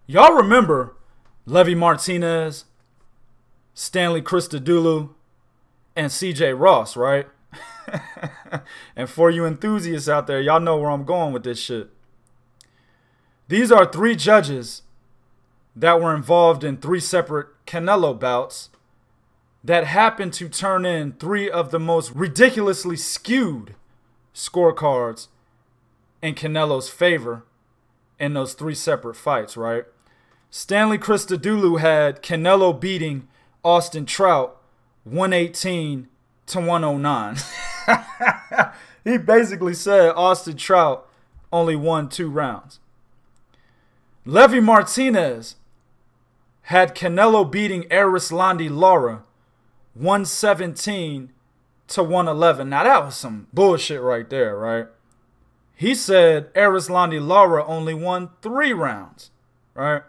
Y'all remember Levy Martinez, Stanley Christodoulou, and CJ Ross, right? And for you enthusiasts out there, y'all know where I'm going with this shit. These are three judges that were involved in three separate Canelo bouts that happened to turn in three of the most ridiculously skewed scorecards in Canelo's favor in those three separate fights, right? Stanley Christodoulou had Canelo beating Austin Trout 118 to 109. He basically said Austin Trout only won 2 rounds. Levy Martinez had Canelo beating Erislandy Lara 117 to 111. Now that was some bullshit right there, right? He said Erislandy Lara only won 3 rounds, right?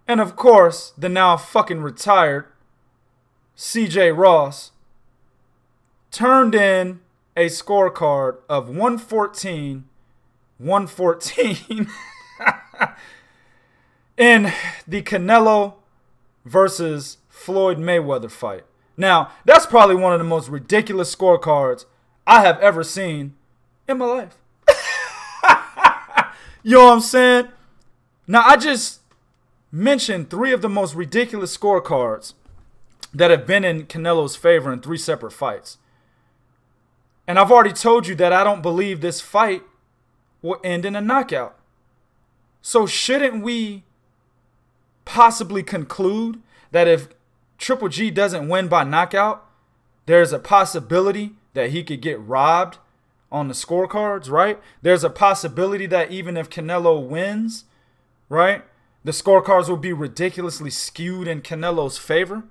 And of course, the now fucking retired CJ Ross turned in a scorecard of 114 in the Canelo versus Floyd Mayweather fight. Now, that's probably one of the most ridiculous scorecards I have ever seen in my life. You know what I'm saying? Now, I just mentioned 3 of the most ridiculous scorecards that have been in Canelo's favor in 3 separate fights. And I've already told you that I don't believe this fight will end in a knockout. So shouldn't we possibly conclude that if Triple G doesn't win by knockout, there's a possibility that he could get robbed on the scorecards, right? There's a possibility that even if Canelo wins, right, the scorecards will be ridiculously skewed in Canelo's favor.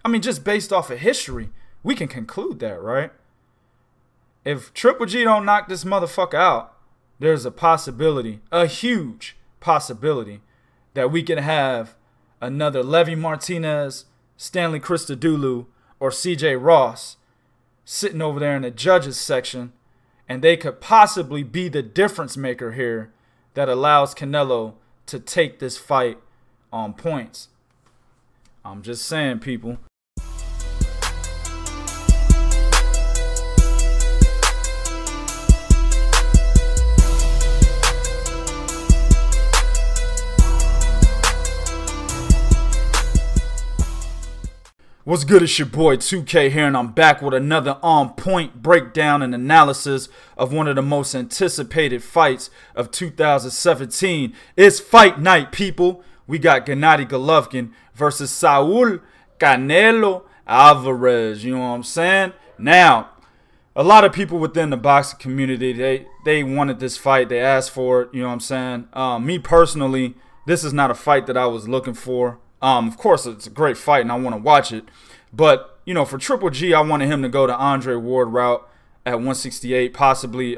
I mean, just based off of history, we can conclude that, right? If Triple G don't knock this motherfucker out, there's a possibility, a huge possibility, that we can have another Levy Martinez, Stanley Christodoulou, or CJ Ross sitting over there in the judges section, and they could possibly be the difference maker here that allows Canelo to take this fight on points. I'm just saying, people. What's good, it's your boy 2K here, and I'm back with another on-point breakdown and analysis of one of the most anticipated fights of 2017. It's fight night, people. We got Gennady Golovkin versus Saul Canelo Alvarez, you know what I'm saying? Now, a lot of people within the boxing community, they wanted this fight, they asked for it, you know what I'm saying? Me personally, this is not a fight that I was looking for. Of course, it's a great fight, and I want to watch it. But, you know, for Triple G, I wanted him to go the Andre Ward route at 168, possibly, you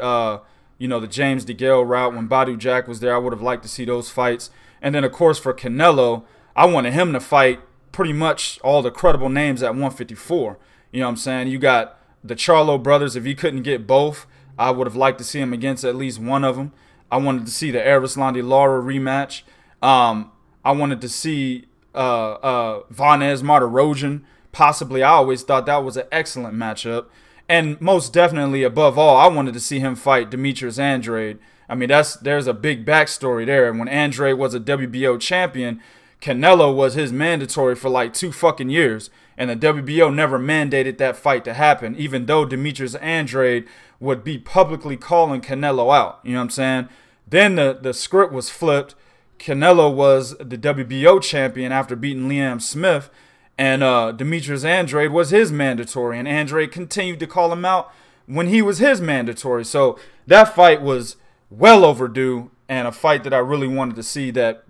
know, the James DeGale route when Badu Jack was there. I would have liked to see those fights. And then, of course, for Canelo, I wanted him to fight pretty much all the credible names at 154. You know what I'm saying? You got the Charlo brothers. If you couldn't get both, I would have liked to see him against at least one of them. I wanted to see the Erislandy Lara rematch. I wanted to see Vanez Martirosyan, possibly. I always thought that was an excellent matchup. And most definitely, above all, I wanted to see him fight Demetrius Andrade. I mean, there's a big backstory there. When Andrade was a WBO champion, Canelo was his mandatory for like 2 fucking years. And the WBO never mandated that fight to happen, even though Demetrius Andrade would be publicly calling Canelo out. You know what I'm saying? Then the script was flipped. Canelo was the WBO champion after beating Liam Smith, and Demetrius Andrade was his mandatory, and Andrade continued to call him out when he was his mandatory. So that fight was well overdue, and a fight that I really wanted to see that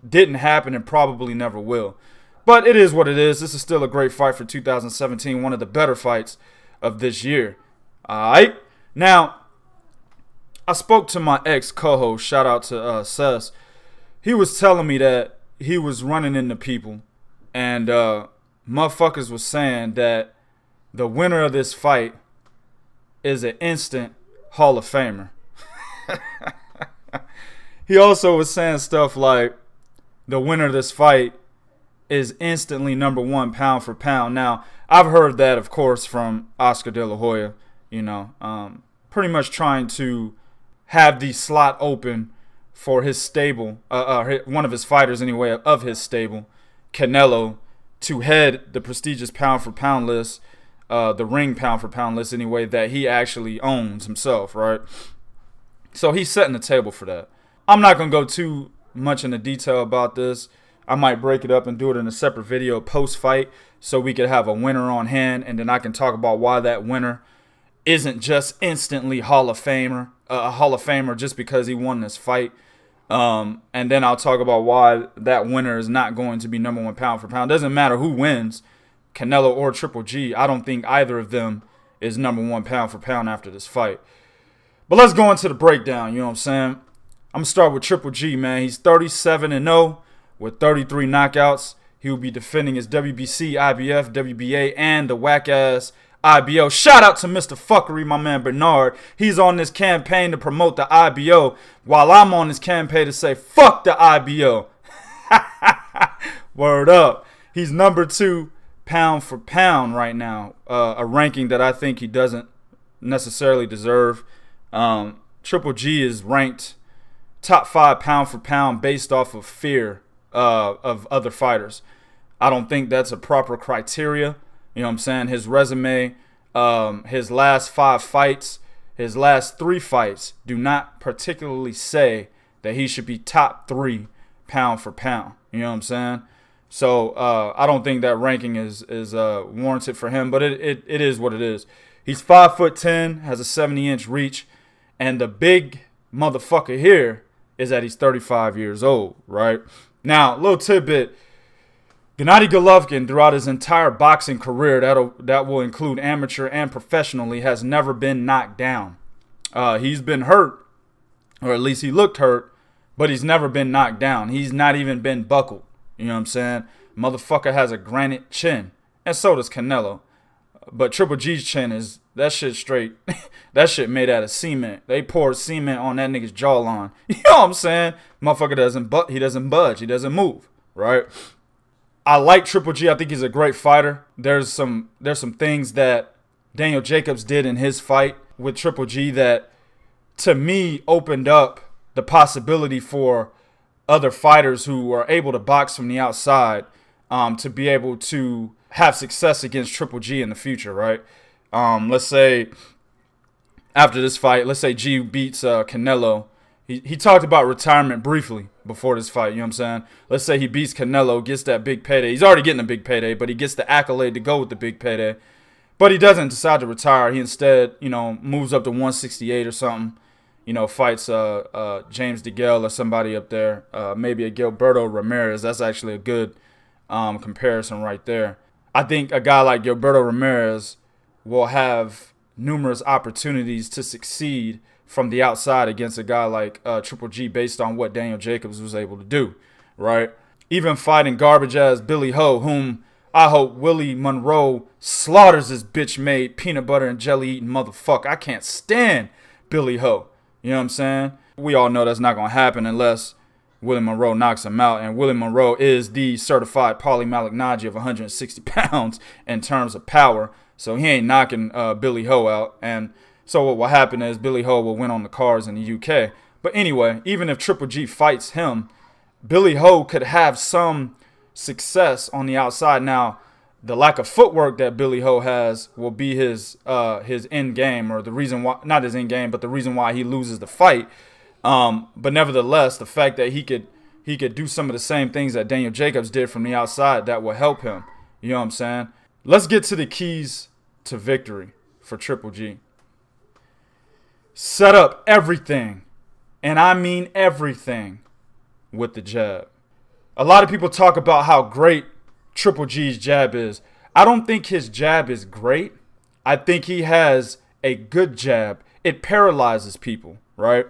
didn't happen and probably never will. But it is what it is. This is still a great fight for 2017, one of the better fights of this year. All right? Now, I spoke to my ex-co-host, shout out to Sess. He was telling me that he was running into people, and motherfuckers was saying that the winner of this fight is an instant Hall of Famer. He also was saying stuff like, the winner of this fight is instantly #1 pound for pound. Now, I've heard that, of course, from Oscar De La Hoya, you know, pretty much trying to have the slot open for his stable, one of his fighters anyway, of his stable, Canelo, to head the prestigious pound for pound list, the ring pound for pound list anyway, that he actually owns himself, right? So he's setting the table for that. I'm not going to go too much into detail about this. I might break it up and do it in a separate video post-fight so we could have a winner on hand, and then I can talk about why that winner isn't just instantly Hall of Famer just because he won this fight. And then I'll talk about why that winner is not going to be #1 pound for pound. Doesn't matter who wins, Canelo or Triple G. I don't think either of them is #1 pound for pound after this fight. But let's go into the breakdown, you know what I'm saying? I'm going to start with Triple G, man. He's 37-0 with 33 knockouts. He will be defending his WBC, IBF, WBA, and the whack-ass IBO. Shout out to Mr. Fuckery, my man Bernard. He's on this campaign to promote the IBO while I'm on this campaign to say, fuck the IBO. Word up. He's #2 pound for pound right now. A ranking that I think he doesn't necessarily deserve. Triple G is ranked top 5 pound for pound based off of fear of other fighters. I don't think that's a proper criteria. You know what I'm saying? His resume, his last 5 fights, his last 3 fights do not particularly say that he should be top 3 pound for pound. You know what I'm saying? So I don't think that ranking is warranted for him, but it is what it is. He's 5'10", has a 70-inch reach, and the big motherfucker here is that he's 35 years old, right? Now, a little tidbit. Gennady Golovkin, throughout his entire boxing career, that will include amateur and professionally, has never been knocked down. He's been hurt, or at least he looked hurt, but he's never been knocked down. He's not even been buckled. You know what I'm saying? Motherfucker has a granite chin, and so does Canelo. But Triple G's chin is, that shit straight. That shit made out of cement. They poured cement on that nigga's jawline. You know what I'm saying? Motherfucker doesn't budge. He doesn't move, right? I like Triple G. I think he's a great fighter. There's some things that Daniel Jacobs did in his fight with Triple G that, to me, opened up the possibility for other fighters who are able to box from the outside to be able to have success against Triple G in the future, right? Let's say after this fight, let's say G beats Canelo. He talked about retirement briefly before this fight, you know what I'm saying? Let's say he beats Canelo, gets that big payday. He's already getting a big payday, but he gets the accolade to go with the big payday. But he doesn't decide to retire. He instead, you know, moves up to 168 or something. You know, fights James DeGale or somebody up there. Maybe a Gilberto Ramirez. That's actually a good comparison right there. I think a guy like Gilberto Ramirez will have numerous opportunities to succeed from the outside against a guy like Triple G based on what Daniel Jacobs was able to do, right? Even fighting garbage-ass Billy Ho, whom I hope Willie Monroe slaughters this bitch-made peanut butter and jelly-eating motherfucker. I can't stand Billy Ho. You know what I'm saying? We all know that's not going to happen unless Willie Monroe knocks him out. And Willie Monroe is the certified Paulie Malignaggi of 160 pounds in terms of power. So he ain't knocking Billy Ho out. And so what will happen is Billy Ho will win on the cards in the UK. But anyway, even if Triple G fights him, Billy Ho could have some success on the outside. Now, the lack of footwork that Billy Ho has will be his end game, or the reason why, not his end game, but the reason why he loses the fight. But nevertheless, the fact that he could do some of the same things that Daniel Jacobs did from the outside, that will help him. You know what I'm saying? Let's get to the keys to victory for Triple G. Set up everything, and I mean everything, with the jab. A lot of people talk about how great Triple G's jab is. I don't think his jab is great. I think he has a good jab. It paralyzes people, right?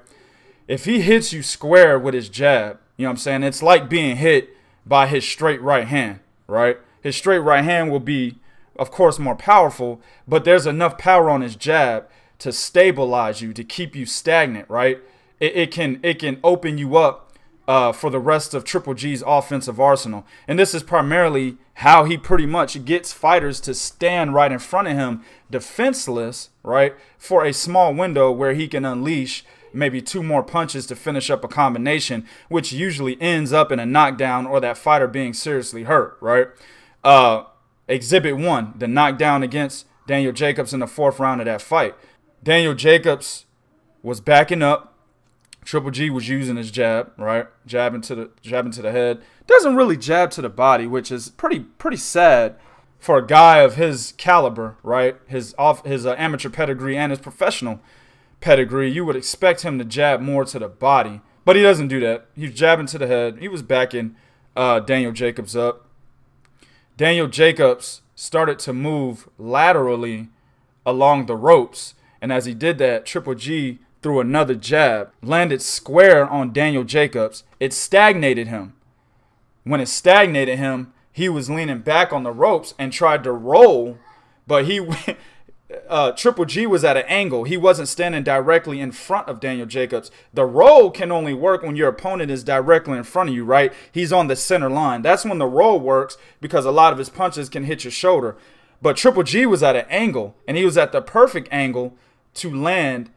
If he hits you square with his jab, you know what I'm saying? It's like being hit by his straight right hand, right? His straight right hand will be, of course, more powerful, but there's enough power on his jab to stabilize you, to keep you stagnant, right? It can open you up for the rest of Triple G's offensive arsenal. And this is primarily how he pretty much gets fighters to stand right in front of him defenseless, right, for a small window where he can unleash maybe 2 more punches to finish up a combination, which usually ends up in a knockdown or that fighter being seriously hurt, right? Exhibit 1, the knockdown against Daniel Jacobs in the 4th round of that fight. Daniel Jacobs was backing up. Triple G was using his jab, right? Jabbing to the head. Doesn't really jab to the body, which is pretty sad for a guy of his caliber, right? His amateur pedigree and his professional pedigree. You would expect him to jab more to the body, but he doesn't do that. He's jabbing to the head. He was backing Daniel Jacobs up. Daniel Jacobs started to move laterally along the ropes, and as he did that, Triple G threw another jab, landed square on Daniel Jacobs. It stagnated him. When it stagnated him, he was leaning back on the ropes and tried to roll, but Triple G was at an angle. He wasn't standing directly in front of Daniel Jacobs. The roll can only work when your opponent is directly in front of you, right? He's on the center line. That's when the roll works, because a lot of his punches can hit your shoulder. But Triple G was at an angle, and he was at the perfect angle to land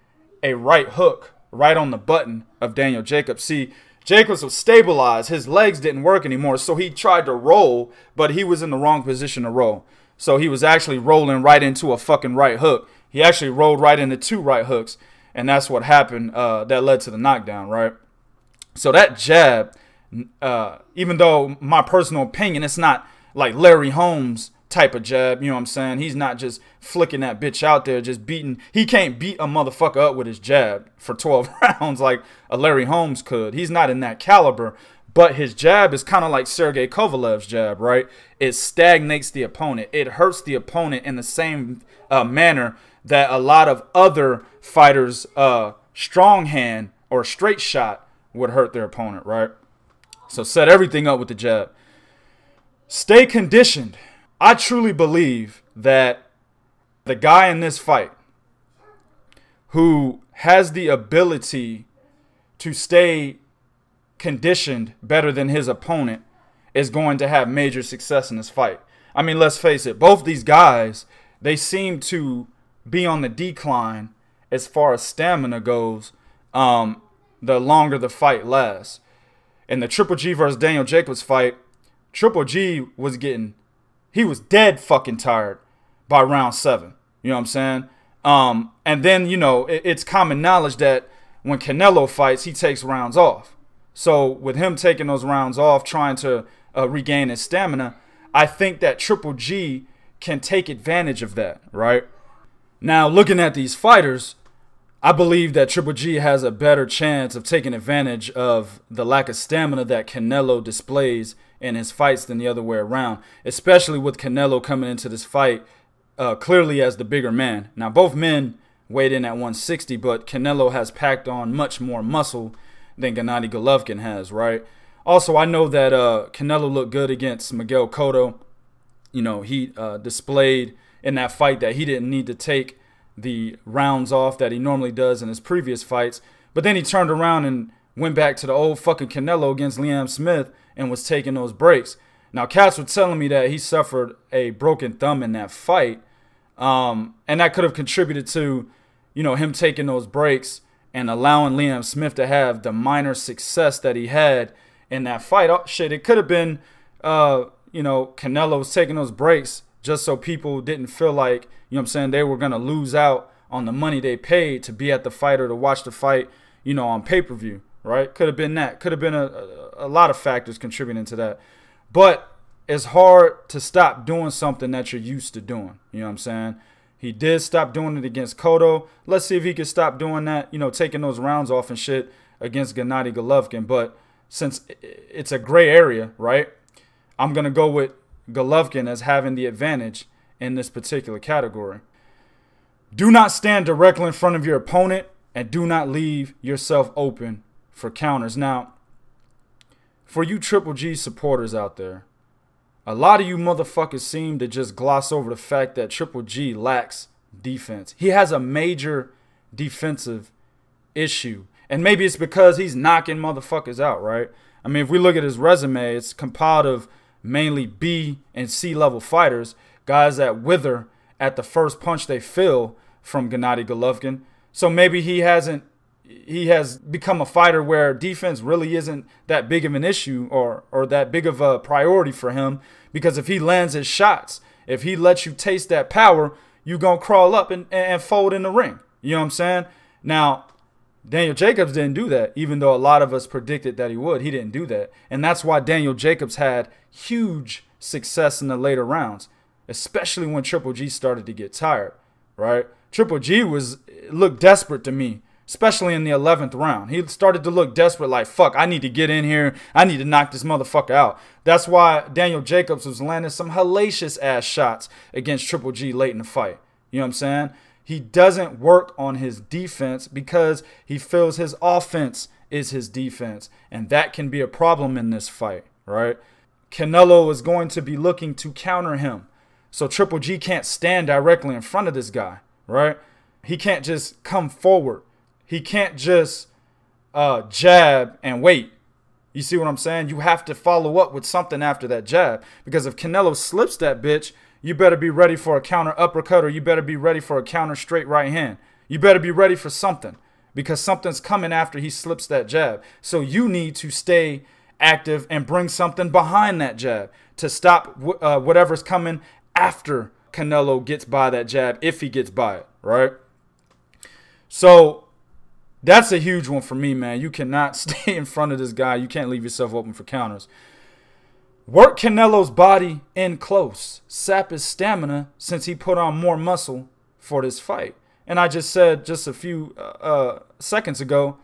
a right hook right on the button of Daniel Jacobs. See, Jacobs was stabilized. His legs didn't work anymore, so he tried to roll, but he was in the wrong position to roll. So he was actually rolling right into a fucking right hook. He actually rolled right into 2 right hooks, and that's what happened that led to the knockdown, right? So that jab, even though my personal opinion, it's not like Larry Holmes type of jab, you know what I'm saying? He's not just flicking that bitch out there, just beating. He can't beat a motherfucker up with his jab for 12 rounds like a Larry Holmes could. He's not in that caliber, but his jab is kind of like Sergey Kovalev's jab, right? It stagnates the opponent. It hurts the opponent in the same manner that a lot of other fighters' strong hand or straight shot would hurt their opponent, right? So set everything up with the jab. Stay conditioned. I truly believe that the guy in this fight who has the ability to stay conditioned better than his opponent is going to have major success in this fight. I mean, let's face it. Both these guys, they seem to be on the decline as far as stamina goes the longer the fight lasts. In the Triple G versus Daniel Jacobs fight, Triple G was he was dead fucking tired by round 7. You know what I'm saying? And then, you know, it's common knowledge that when Canelo fights, he takes rounds off. So with him taking those rounds off, trying to regain his stamina, I think that Triple G can take advantage of that, right? Now, looking at these fighters, I believe that Triple G has a better chance of taking advantage of the lack of stamina that Canelo displays in his fights than the other way around, especially with Canelo coming into this fight clearly as the bigger man. Now, both men weighed in at 160, but Canelo has packed on much more muscle than Gennady Golovkin has, right? Also, I know that Canelo looked good against Miguel Cotto. You know, he displayed in that fight that he didn't need to take the rounds off that he normally does in his previous fights. But then he turned around and went back to the old fucking Canelo against Liam Smith and was taking those breaks. Now, cats were telling me that he suffered a broken thumb in that fight. And that could have contributed to, you know, him taking those breaks and allowing Liam Smith to have the minor success that he had in that fight. Oh, shit, it could have been, you know, Canelo was taking those breaks just so people didn't feel like, you know what I'm saying, they were going to lose out on the money they paid to be at the fight or to watch the fight, you know, on pay-per-view, right? Could have been that. Could have been a lot of factors contributing to that. But it's hard to stop doing something that you're used to doing. You know what I'm saying? He did stop doing it against Cotto. Let's see if he can stop doing that, you know, taking those rounds off and shit against Gennady Golovkin. But since it's a gray area, right, I'm going to go with Golovkin as having the advantage in this particular category. Do not stand directly in front of your opponent and do not leave yourself open for counters. Now, for you Triple G supporters out there, a lot of you motherfuckers seem to just gloss over the fact that Triple G lacks defense. He has a major defensive issue. And maybe it's because he's knocking motherfuckers out, right? I mean, if we look at his resume, it's compiled of mainly B and C level fighters, guys that wither at the first punch they feel from Gennady Golovkin. So maybe he has become a fighter where defense really isn't that big of an issue or that big of a priority for him, because if he lands his shots, if he lets you taste that power, you gonna crawl up and fold in the ring. You know what I'm saying? Now, Daniel Jacobs didn't do that, even though a lot of us predicted that he would. He didn't do that. And that's why Daniel Jacobs had huge success in the later rounds, especially when Triple G started to get tired, right? Triple G looked desperate to me, especially in the 11th round. He started to look desperate, like, fuck, I need to get in here. I need to knock this motherfucker out. That's why Daniel Jacobs was landing some hellacious-ass shots against Triple G late in the fight. You know what I'm saying? He doesn't work on his defense because he feels his offense is his defense. And that can be a problem in this fight, right? Canelo is going to be looking to counter him. So Triple G can't stand directly in front of this guy, right? He can't just come forward. He can't just jab and wait. You see what I'm saying? You have to follow up with something after that jab. Because if Canelo slips that bitch, you better be ready for a counter uppercut, or you better be ready for a counter straight right hand. You better be ready for something, because something's coming after he slips that jab. So you need to stay active and bring something behind that jab to stop whatever's coming after Canelo gets by that jab, if he gets by it, right? So that's a huge one for me, man. You cannot stay in front of this guy. You can't leave yourself open for counters. Work Canelo's body in close. Sap his stamina since he put on more muscle for this fight. And I just said just a few seconds ago,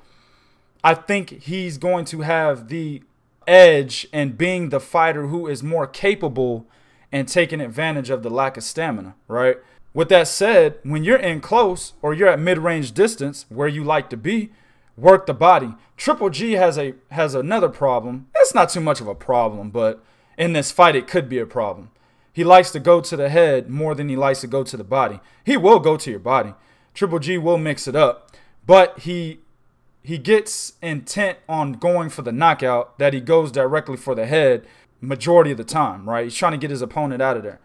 I think he's going to have the edge in being the fighter who is more capable and taking advantage of the lack of stamina, right? With that said, when you're in close or you're at mid-range distance where you like to be, work the body. Triple G has another problem. It's not too much of a problem, but in this fight it could be a problem. He likes to go to the head more than he likes to go to the body. He will go to your body. Triple G will mix it up, but he gets intent on going for the knockout that he goes directly for the head majority of the time, right? He's trying to get his opponent out of there.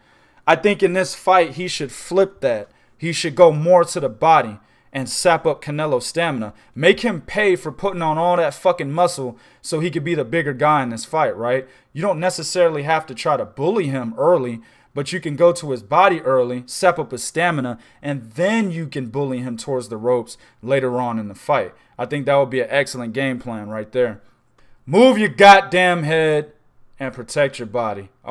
I think in this fight he should flip that. He should go more to the body and sap up Canelo's stamina. Make him pay for putting on all that fucking muscle so he could be the bigger guy in this fight, right? You don't necessarily have to try to bully him early, but you can go to his body early, sap up his stamina, and then you can bully him towards the ropes later on in the fight. I think that would be an excellent game plan right there. Move your goddamn head and protect your body. I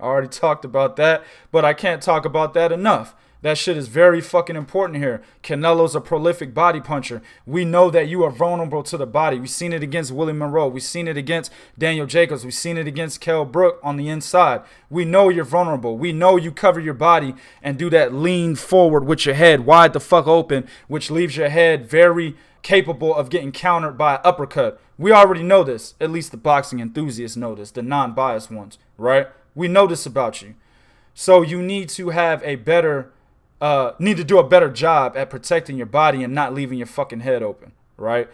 already talked about that, but I can't talk about that enough. That shit is very fucking important here. Canelo's a prolific body puncher. We know that you are vulnerable to the body. We've seen it against Willie Monroe. We've seen it against Daniel Jacobs. We've seen it against Kell Brook on the inside. We know you're vulnerable. We know you cover your body and do that lean forward with your head wide the fuck open, which leaves your head very capable of getting countered by an uppercut. We already know this. At least the boxing enthusiasts know this, the non-biased ones, right? We know this about you. So you need to have a better... need to do a better job at protecting your body and not leaving your fucking head open, right?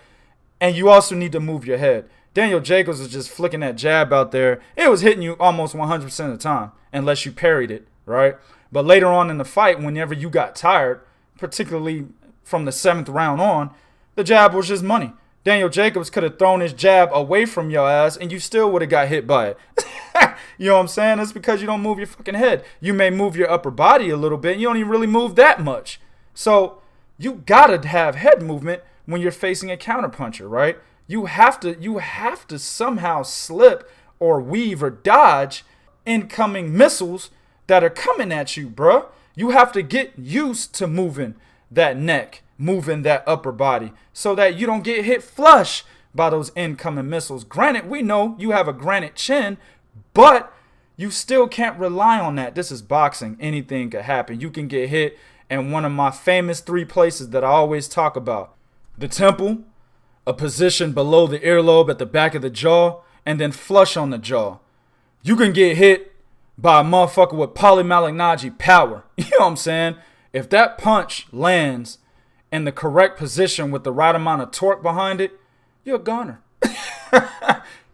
And you also need to move your head. Daniel Jacobs was just flicking that jab out there. It was hitting you almost 100% of the time, unless you parried it, right? But later on in the fight, whenever you got tired, particularly from the 7th round on, the jab was just money. Daniel Jacobs could have thrown his jab away from your ass and you still would have got hit by it. You know what I'm saying? It's because you don't move your fucking head. You may move your upper body a little bit. And you don't even really move that much. So you gotta have head movement when you're facing a counterpuncher, right? You have to somehow slip or weave or dodge incoming missiles that are coming at you, bruh. You have to get used to moving that neck, moving that upper body, so that you don't get hit flush by those incoming missiles. Granted, we know you have a granite chin, but you still can't rely on that. This is boxing. Anything could happen. You can get hit in one of my famous 3 places that I always talk about. The temple, a position below the earlobe at the back of the jaw, and then flush on the jaw. You can get hit by a motherfucker with polymalignaggi power. You know what I'm saying? If that punch lands in the correct position with the right amount of torque behind it, you're a goner.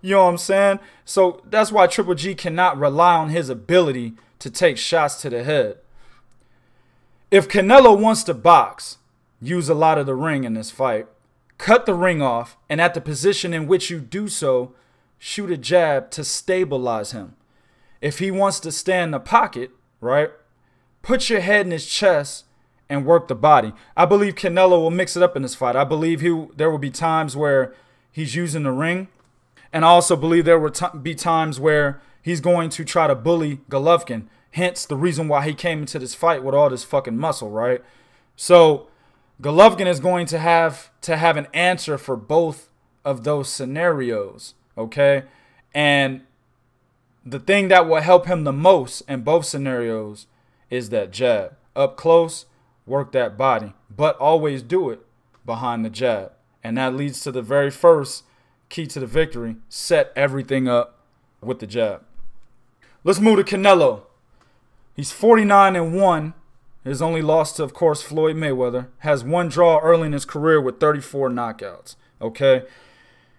You know what I'm saying? So that's why Triple G cannot rely on his ability to take shots to the head. If Canelo wants to box, use a lot of the ring in this fight, cut the ring off, and at the position in which you do so, shoot a jab to stabilize him. If he wants to stay in the pocket, right, put your head in his chest and work the body. I believe Canelo will mix it up in this fight. I believe there will be times where he's using the ring. And I also believe there will be times where he's going to try to bully Golovkin. Hence the reason why he came into this fight with all this fucking muscle, right? So Golovkin is going to have an answer for both of those scenarios, okay? And the thing that will help him the most in both scenarios is that jab. Up close, work that body. But always do it behind the jab. And that leads to the very first key to the victory. Set everything up with the jab. Let's move to Canelo. He's 49-1. His only loss to, of course, Floyd Mayweather. Has one draw early in his career with 34 knockouts. Okay?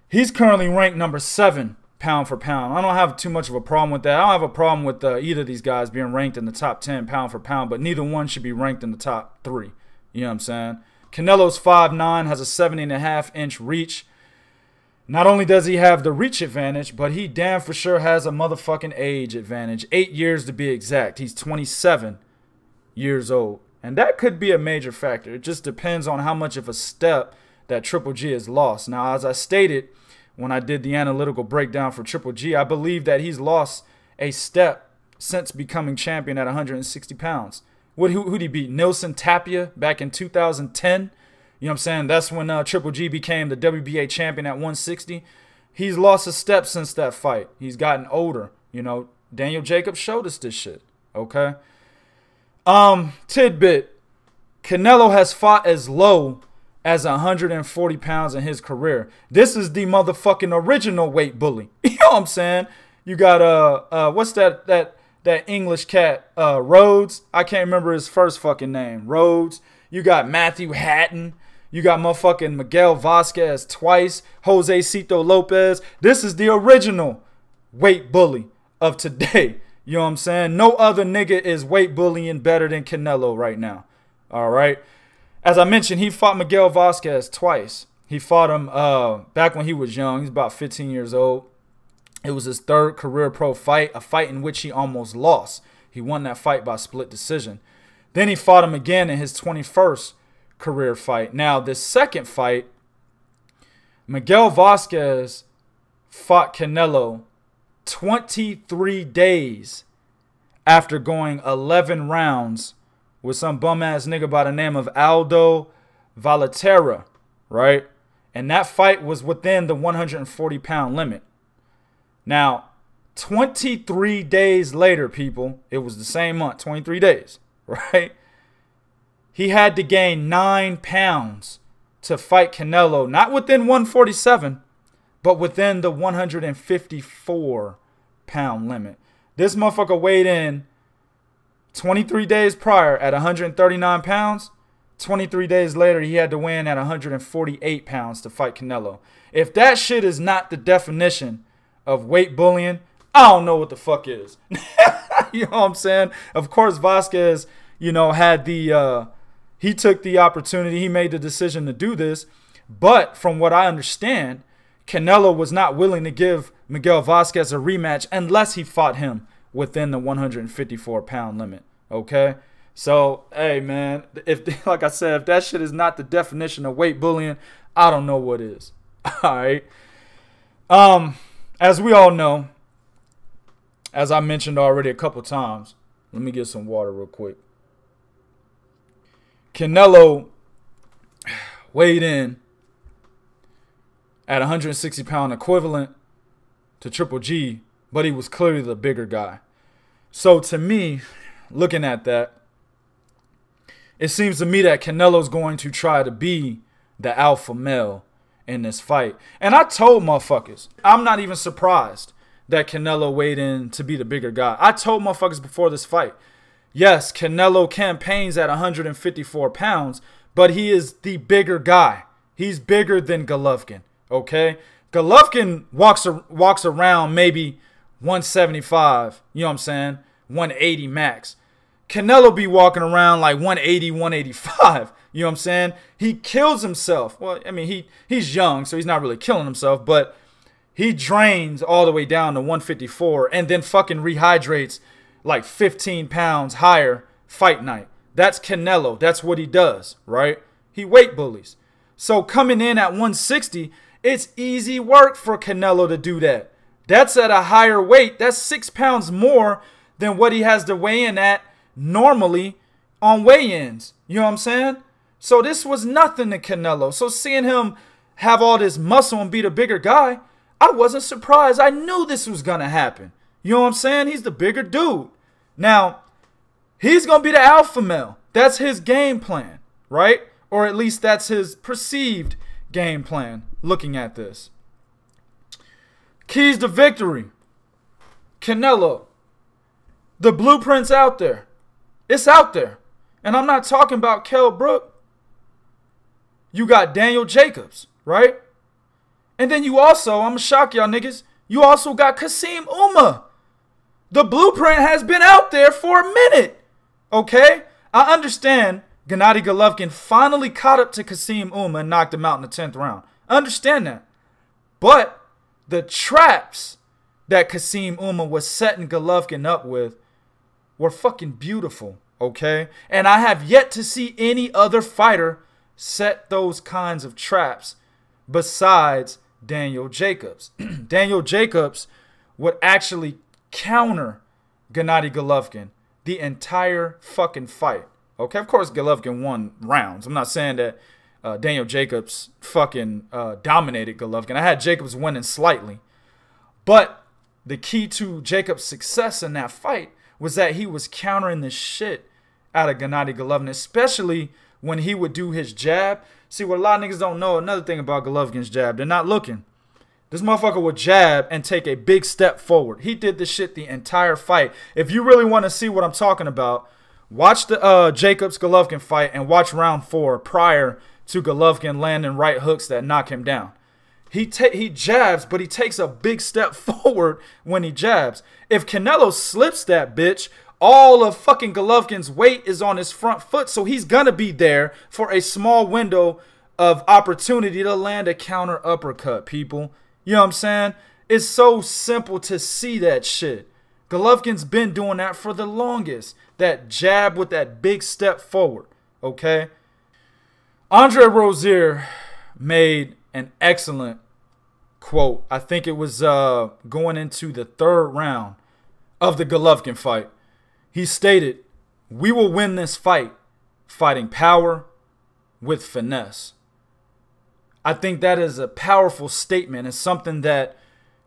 He's currently ranked number 7 pound for pound. I don't have too much of a problem with that. I don't have a problem with either of these guys being ranked in the top 10 pound for pound, but neither one should be ranked in the top 3. You know what I'm saying? Canelo's 5'9", has a 70.5-inch reach. Not only does he have the reach advantage, but he damn for sure has a motherfucking age advantage. 8 years to be exact. He's 27 years old. And that could be a major factor. It just depends on how much of a step that Triple G has lost. Now, as I stated when I did the analytical breakdown for Triple G, I believe that he's lost a step since becoming champion at 160 pounds. Who'd he beat? Nilson Tapia back in 2010? You know what I'm saying? That's when Triple G became the WBA champion at 160. He's lost a step since that fight. He's gotten older. You know, Daniel Jacobs showed us this shit. Okay? Tidbit. Canelo has fought as low as 140 pounds in his career. This is the motherfucking original weight bully. You know what I'm saying? You got, what's that English cat, Rhodes? I can't remember his first fucking name. Rhodes. You got Matthew Hatton. You got motherfucking Miguel Vasquez twice. Jose Cito Lopez. This is the original weight bully of today. You know what I'm saying? No other nigga is weight bullying better than Canelo right now. All right? As I mentioned, he fought Miguel Vasquez twice. He fought him back when he was young. He's about 15 years old. It was his 3rd career pro fight, a fight in which he almost lost. He won that fight by split decision. Then he fought him again in his 21st career fight. Now, this second fight, Miguel Vasquez fought Canelo 23 days after going 11 rounds with some bum-ass nigga by the name of Aldo Valaterra, right? And that fight was within the 140-pound limit. Now, 23 days later, people, it was the same month, 23 days, right? He had to gain 9 pounds to fight Canelo, not within 147, but within the 154-pound limit. This motherfucker weighed in 23 days prior at 139 pounds. 23 days later, he had to weigh in at 148 pounds to fight Canelo. If that shit is not the definition of weight bullying, I don't know what the fuck is. You know what I'm saying? Of course, Vasquez, you know, had the, he took the opportunity. He made the decision to do this. But from what I understand, Canelo was not willing to give Miguel Vasquez a rematch unless he fought him within the 154-pound limit. Okay? So, hey, man, if, like I said, if that shit is not the definition of weight bullying, I don't know what is. All right? As we all know, as I mentioned already a couple times, let me get some water real quick. Canelo weighed in at 160-pound equivalent to Triple G, but he was clearly the bigger guy. So to me, looking at that, it seems to me that Canelo's going to try to be the alpha male in this fight. And I told motherfuckers, I'm not even surprised that Canelo weighed in to be the bigger guy. I told motherfuckers before this fight, yes, Canelo campaigns at 154 pounds, but he is the bigger guy. He's bigger than Golovkin, okay? Golovkin walks around maybe 175, you know what I'm saying? 180 max. Canelo be walking around like 180, 185, you know what I'm saying? He kills himself. Well, I mean, he's young, so he's not really killing himself, but he drains all the way down to 154 and then fucking rehydrates like 15 pounds higher fight night. That's Canelo. That's what he does, right? He weight bullies. So coming in at 160, it's easy work for Canelo to do that. That's at a higher weight. That's 6 pounds more than what he has to weigh in at normally on weigh-ins. You know what I'm saying? So this was nothing to Canelo. So seeing him have all this muscle and be the bigger guy, I wasn't surprised. I knew this was going to happen. You know what I'm saying? He's the bigger dude. Now, he's going to be the alpha male. That's his game plan, right? Or at least that's his perceived game plan looking at this. Keys to victory. Canelo. The blueprint's out there. It's out there. And I'm not talking about Kell Brook. You got Daniel Jacobs, right? And then you also, I'm going to shock y'all niggas, you also got Kasim Uma. The blueprint has been out there for a minute, okay? I understand Gennady Golovkin finally caught up to Kasim Uma and knocked him out in the 10th round. I understand that. But the traps that Kasim Uma was setting Golovkin up with were fucking beautiful, okay? And I have yet to see any other fighter set those kinds of traps besides Daniel Jacobs. Daniel Jacobs would actually counter Gennady Golovkin the entire fucking fight. Okay, of course Golovkin won rounds. I'm not saying that Daniel Jacobs fucking dominated Golovkin. I had Jacobs winning slightly. But the key to Jacobs' success in that fight was that he was countering the shit out of Gennady Golovkin, especially when he would do his jab. See, what a lot of niggas don't know, another thing about Golovkin's jab, they're not looking. This motherfucker would jab and take a big step forward. He did this shit the entire fight. If you really want to see what I'm talking about, watch the Jacobs-Golovkin fight and watch round 4 prior to Golovkin landing right hooks that knock him down. He jabs, but he takes a big step forward when he jabs. If Canelo slips that bitch, all of fucking Golovkin's weight is on his front foot, so he's going to be there for a small window of opportunity to land a counter uppercut, people. You know what I'm saying? It's so simple to see that shit. Golovkin's been doing that for the longest. That jab with that big step forward, okay? Andre Rozier made an excellent quote. I think it was going into the 3rd round of the Golovkin fight. He stated, "We will win this fight fighting power with finesse." I think that is a powerful statement. It's something that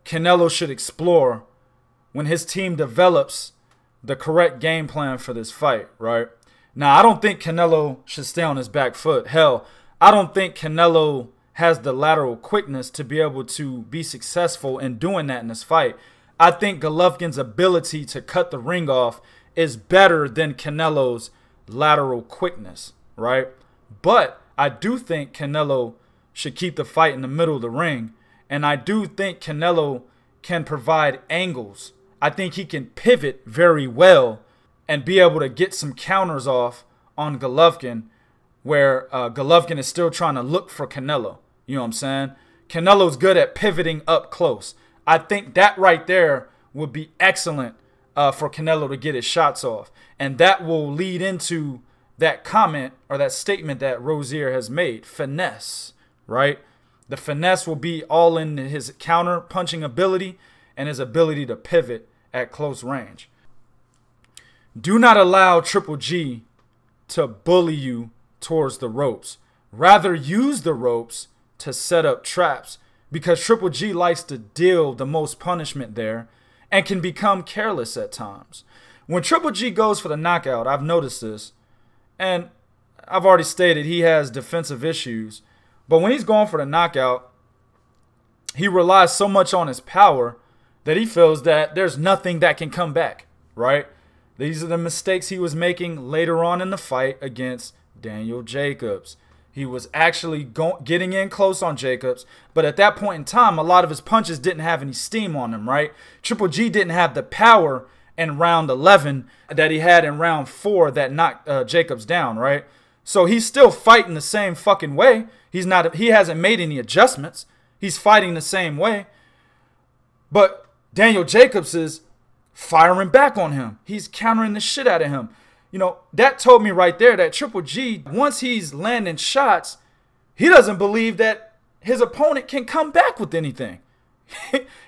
Canelo should explore when his team develops the correct game plan for this fight, right? Now, I don't think Canelo should stay on his back foot. Hell, I don't think Canelo has the lateral quickness to be able to be successful in doing that in this fight. I think Golovkin's ability to cut the ring off is better than Canelo's lateral quickness, right? But I do think Canelo should keep the fight in the middle of the ring. And I do think Canelo can provide angles. I think he can pivot very well and be able to get some counters off on Golovkin where Golovkin is still trying to look for Canelo. You know what I'm saying? Canelo's good at pivoting up close. I think that right there would be excellent for Canelo to get his shots off. And that will lead into that comment or that statement that Rozier has made. Finesse, right? The finesse will be all in his counter punching ability and his ability to pivot at close range. Do not allow Triple G to bully you towards the ropes. Rather use the ropes to set up traps because Triple G likes to deal the most punishment there and can become careless at times. When Triple G goes for the knockout, I've noticed this, and I've already stated he has defensive issues, but when he's going for the knockout, he relies so much on his power that he feels that there's nothing that can come back, right? These are the mistakes he was making later on in the fight against Daniel Jacobs. He was actually getting in close on Jacobs, but at that point in time, a lot of his punches didn't have any steam on them, right? Triple G didn't have the power in round 11 that he had in round 4 that knocked Jacobs down, right? So he's still fighting the same fucking way. He hasn't made any adjustments. He's fighting the same way. But Daniel Jacobs is firing back on him. He's countering the shit out of him. You know, that told me right there that Triple G, once he's landing shots, he doesn't believe that his opponent can come back with anything.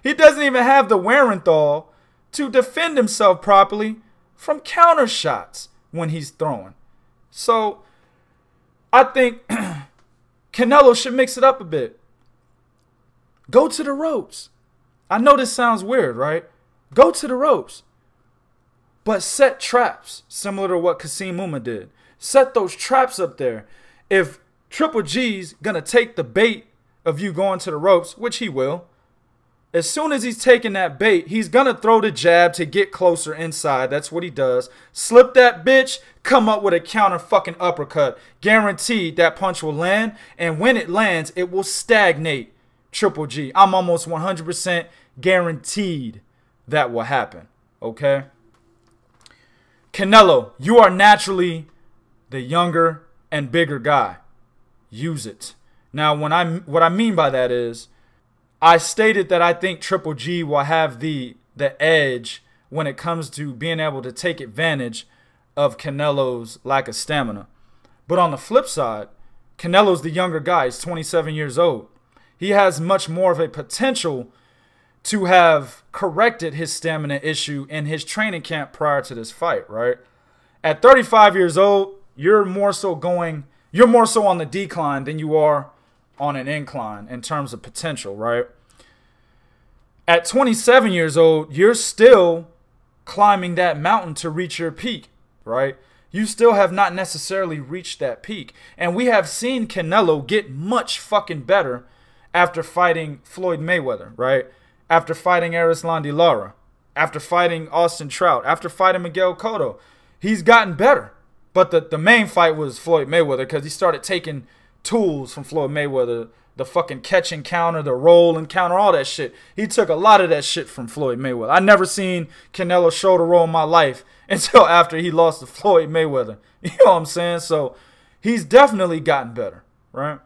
He doesn't even have the wherewithal to defend himself properly from counter shots when he's throwing. So I think Canelo should mix it up a bit. Go to the ropes. I know this sounds weird, right? Go to the ropes. But set traps, similar to what Kasim Muma did. Set those traps up there. If Triple G's going to take the bait of you going to the ropes, which he will, as soon as he's taking that bait, he's going to throw the jab to get closer inside. That's what he does. Slip that bitch, come up with a counter fucking uppercut. Guaranteed that punch will land, and when it lands, it will stagnate Triple G. I'm almost 100% guaranteed that will happen, okay? Canelo, you are naturally the younger and bigger guy. Use it. Now, what I mean by that is, I stated that I think Triple G will have the edge when it comes to being able to take advantage of Canelo's lack of stamina. But on the flip side, Canelo's the younger guy. He's 27 years old. He has much more of a potential to have corrected his stamina issue in his training camp prior to this fight, right? At 35 years old, you're more so on the decline than you are on an incline in terms of potential, right? At 27 years old, you're still climbing that mountain to reach your peak, right? You still have not necessarily reached that peak. And we have seen Canelo get much fucking better after fighting Floyd Mayweather, right? After fighting Erislandy Lara, after fighting Austin Trout, after fighting Miguel Cotto. He's gotten better. But the main fight was Floyd Mayweather because he started taking tools from Floyd Mayweather. The fucking catch and counter, the roll and counter, all that shit. He took a lot of that shit from Floyd Mayweather. I never seen Canelo shoulder roll in my life until after he lost to Floyd Mayweather. You know what I'm saying? So he's definitely gotten better, right?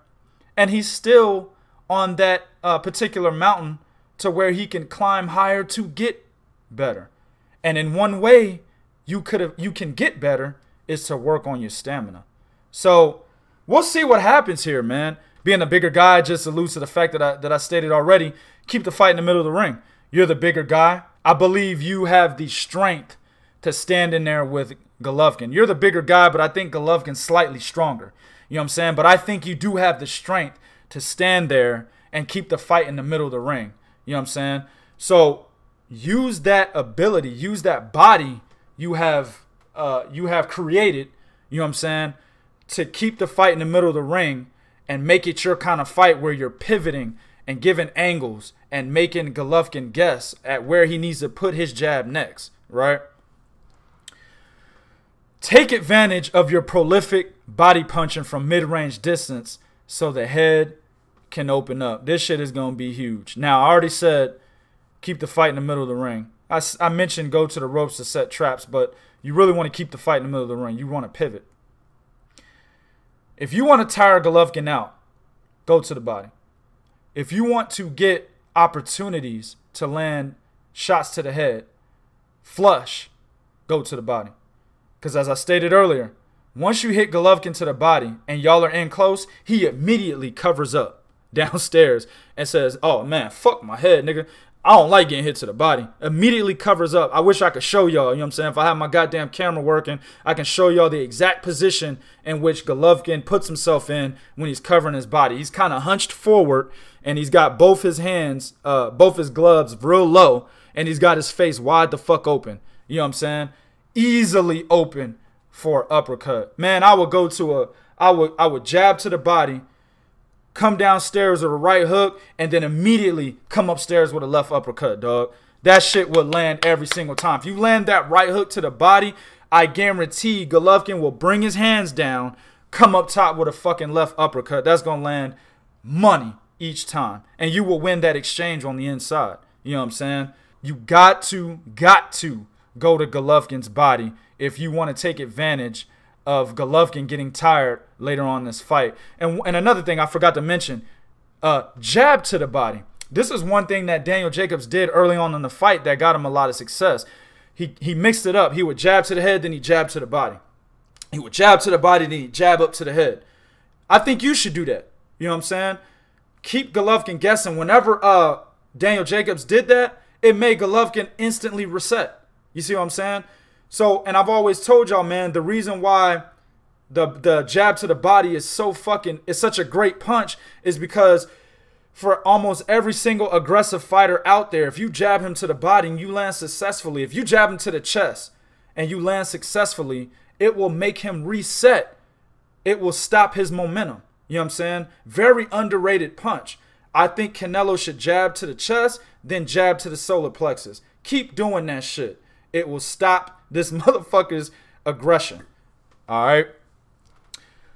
And he's still on that particular mountain to where he can climb higher to get better. And in one way you can get better is to work on your stamina. So we'll see what happens here, man. Being a bigger guy just alludes to the fact that I stated already. Keep the fight in the middle of the ring. You're the bigger guy. I believe you have the strength to stand in there with Golovkin. You're the bigger guy, but I think Golovkin's slightly stronger. You know what I'm saying? But I think you do have the strength to stand there and keep the fight in the middle of the ring. You know what I'm saying? So use that ability, use that body you have created, you know what I'm saying, to keep the fight in the middle of the ring and make it your kind of fight where you're pivoting and giving angles and making Golovkin guess at where he needs to put his jab next, right? Take advantage of your prolific body punching from mid-range distance so the head can open up. This shit is going to be huge. Now, I already said keep the fight in the middle of the ring. I mentioned go to the ropes to set traps, but you really want to keep the fight in the middle of the ring. You want to pivot. If you want to tire Golovkin out, go to the body. If you want to get opportunities to land shots to the head, flush, go to the body. Because as I stated earlier, once you hit Golovkin to the body and y'all are in close, he immediately covers up downstairs and says, oh man, fuck my head, nigga. I don't like getting hit to the body. Immediately covers up. I wish I could show y'all, you know what I'm saying? If I have my goddamn camera working, I can show y'all the exact position in which Golovkin puts himself in when he's covering his body. He's kind of hunched forward, and he's got both his hands, both his gloves real low, and he's got his face wide the fuck open. You know what I'm saying? Easily open for uppercut. Man, I would go to I would jab to the body, come downstairs with a right hook, and then immediately come upstairs with a left uppercut, dog. That shit would land every single time. If you land that right hook to the body, I guarantee Golovkin will bring his hands down, come up top with a fucking left uppercut. That's going to land money each time. And you will win that exchange on the inside. You know what I'm saying? You got to go to Golovkin's body if you want to take advantage of Golovkin getting tired later on in this fight. And another thing I forgot to mention, jab to the body. This is one thing that Daniel Jacobs did early on in the fight that got him a lot of success. He mixed it up. He would jab to the head, then he jab to the body. He would jab to the body, then he jab up to the head. I think you should do that. You know what I'm saying? Keep Golovkin guessing. Whenever Daniel Jacobs did that, it made Golovkin instantly reset. You see what I'm saying? So, and I've always told y'all, man, the reason why the jab to the body is such a great punch is because for almost every single aggressive fighter out there, if you jab him to the body and you land successfully, if you jab him to the chest and you land successfully, it will make him reset. It will stop his momentum. You know what I'm saying? Very underrated punch. I think Canelo should jab to the chest, then jab to the solar plexus. Keep doing that shit. It will stop this motherfucker's aggression. All right?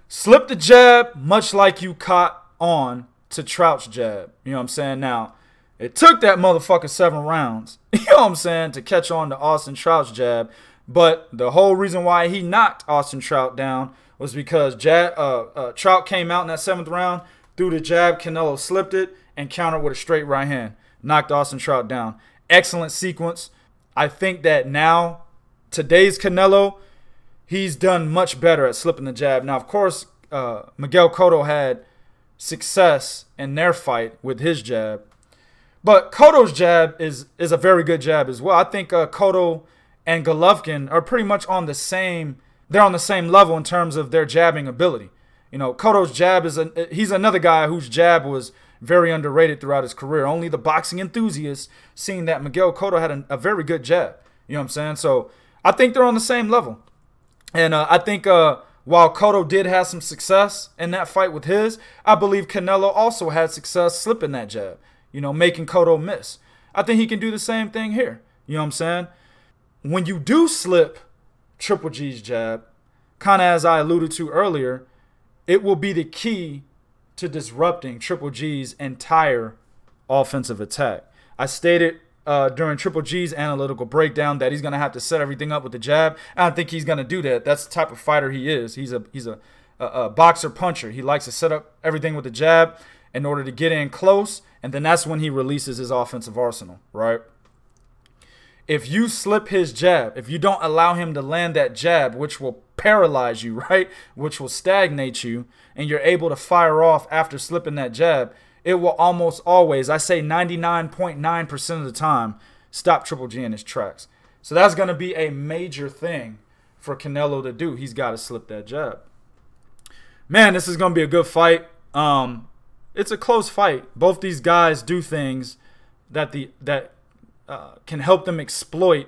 Slip the jab, much like you caught on to Trout's jab. You know what I'm saying? Now, it took that motherfucker 7 rounds, you know what I'm saying, to catch on to Austin Trout's jab. But the whole reason why he knocked Austin Trout down was because Trout came out in that 7th round, threw the jab, Canelo slipped it, and countered with a straight right hand. Knocked Austin Trout down. Excellent sequence. I think that now, today's Canelo, he's done much better at slipping the jab. Now, of course, Miguel Cotto had success in their fight with his jab. But Cotto's jab is a very good jab as well. I think Cotto and Golovkin are pretty much on the same, they're on the same level in terms of their jabbing ability. You know, Cotto's jab he's another guy whose jab was very underrated throughout his career. Only the boxing enthusiasts seen that Miguel Cotto had a very good jab. You know what I'm saying? So I think they're on the same level. And I think while Cotto did have some success in that fight with his, I believe Canelo also had success slipping that jab, you know, making Cotto miss. I think he can do the same thing here. You know what I'm saying? When you do slip Triple G's jab, kind of as I alluded to earlier, it will be the key to disrupting Triple G's entire offensive attack. I stated during Triple G's analytical breakdown that he's going to have to set everything up with the jab. I don't think he's going to do that. That's the type of fighter he is. He's a boxer puncher. He likes to set up everything with the jab in order to get in close, and then that's when he releases his offensive arsenal, right? If you slip his jab, if you don't allow him to land that jab, which will paralyze you, right, which will stagnate you, and you're able to fire off after slipping that jab, it will almost always, I say 99.9% of the time, stop Triple G in his tracks. So that's going to be a major thing for Canelo to do. He's got to slip that jab. Man, this is going to be a good fight. It's a close fight. Both these guys do things that can help them exploit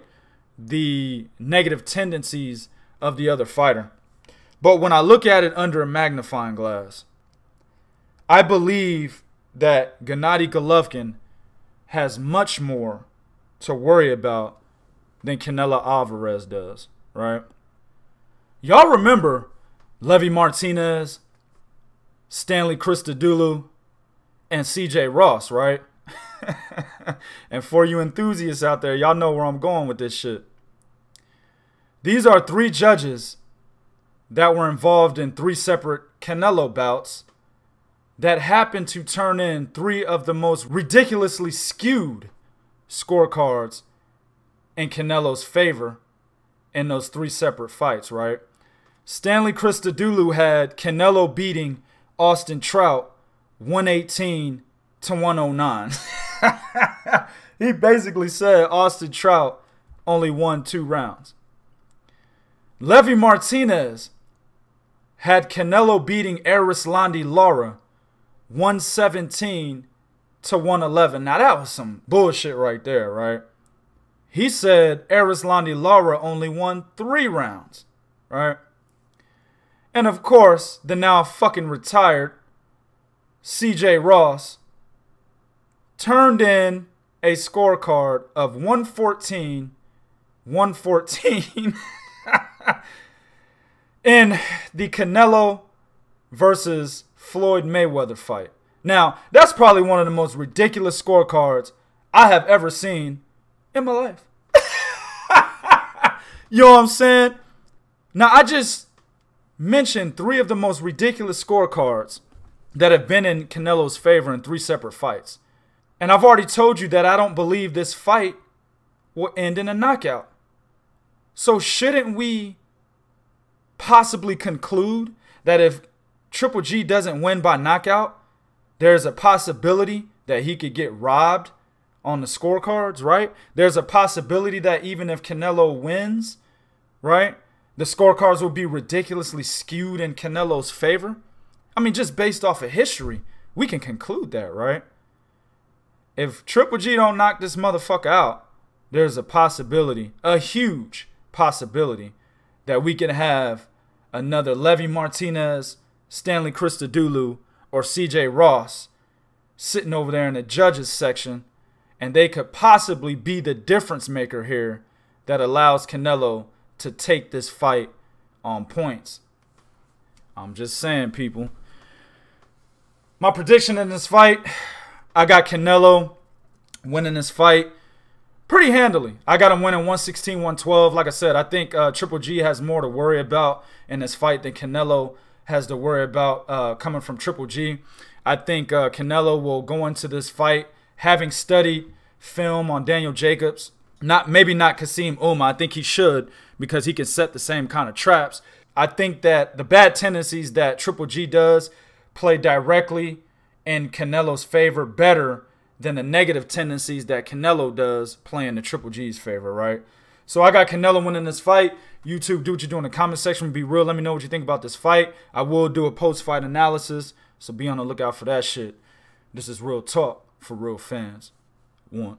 the negative tendencies of the other fighter. But when I look at it under a magnifying glass, I believe that Gennady Golovkin has much more to worry about than Canelo Alvarez does, right? Y'all remember Levy Martinez, Stanley Christodoulou, and CJ Ross, right? And for you enthusiasts out there, y'all know where I'm going with this shit. These are 3 judges that were involved in 3 separate Canelo bouts that happened to turn in 3 of the most ridiculously skewed scorecards in Canelo's favor in those 3 separate fights, right? Stanley Christodoulou had Canelo beating Austin Trout 118 to 109. He basically said Austin Trout only won 2 rounds. Levy Martinez had Canelo beating Erislandy Lara 117 to 111. Now that was some bullshit right there, right? He said Erislandy Lara only won 3 rounds, right? And of course, the now fucking retired CJ Ross turned in a scorecard of 114 in the Canelo versus Floyd Mayweather fight. Now, that's probably one of the most ridiculous scorecards I have ever seen in my life. You know what I'm saying? Now, I just mentioned 3 of the most ridiculous scorecards that have been in Canelo's favor in 3 separate fights. And I've already told you that I don't believe this fight will end in a knockout. So shouldn't we possibly conclude that if Triple G doesn't win by knockout, there's a possibility that he could get robbed on the scorecards, right? There's a possibility that even if Canelo wins, right, the scorecards will be ridiculously skewed in Canelo's favor. I mean, just based off of history, we can conclude that, right? If Triple G don't knock this motherfucker out, there's a possibility, a huge possibility, that we can have another Levy Martinez, Stanley Christodoulou, or CJ Ross sitting over there in the judges section, and they could possibly be the difference maker here that allows Canelo to take this fight on points. I'm just saying, people. My prediction in this fight, I got Canelo winning this fight pretty handily. I got him winning 116-112. Like I said, I think Triple G has more to worry about in this fight than Canelo has to worry about coming from Triple G. I think Canelo will go into this fight having studied film on Daniel Jacobs. Maybe not Kasim Uma. I think he should, because he can set the same kind of traps. I think that the bad tendencies that Triple G does play directly in Canelo's favor better than the negative tendencies that Canelo does play in the Triple G's favor, right? So I got Canelo winning this fight. YouTube, do what you do in the comment section. Be real. Let me know what you think about this fight. I will do a post-fight analysis, so be on the lookout for that shit. This is real talk for real fans. 1.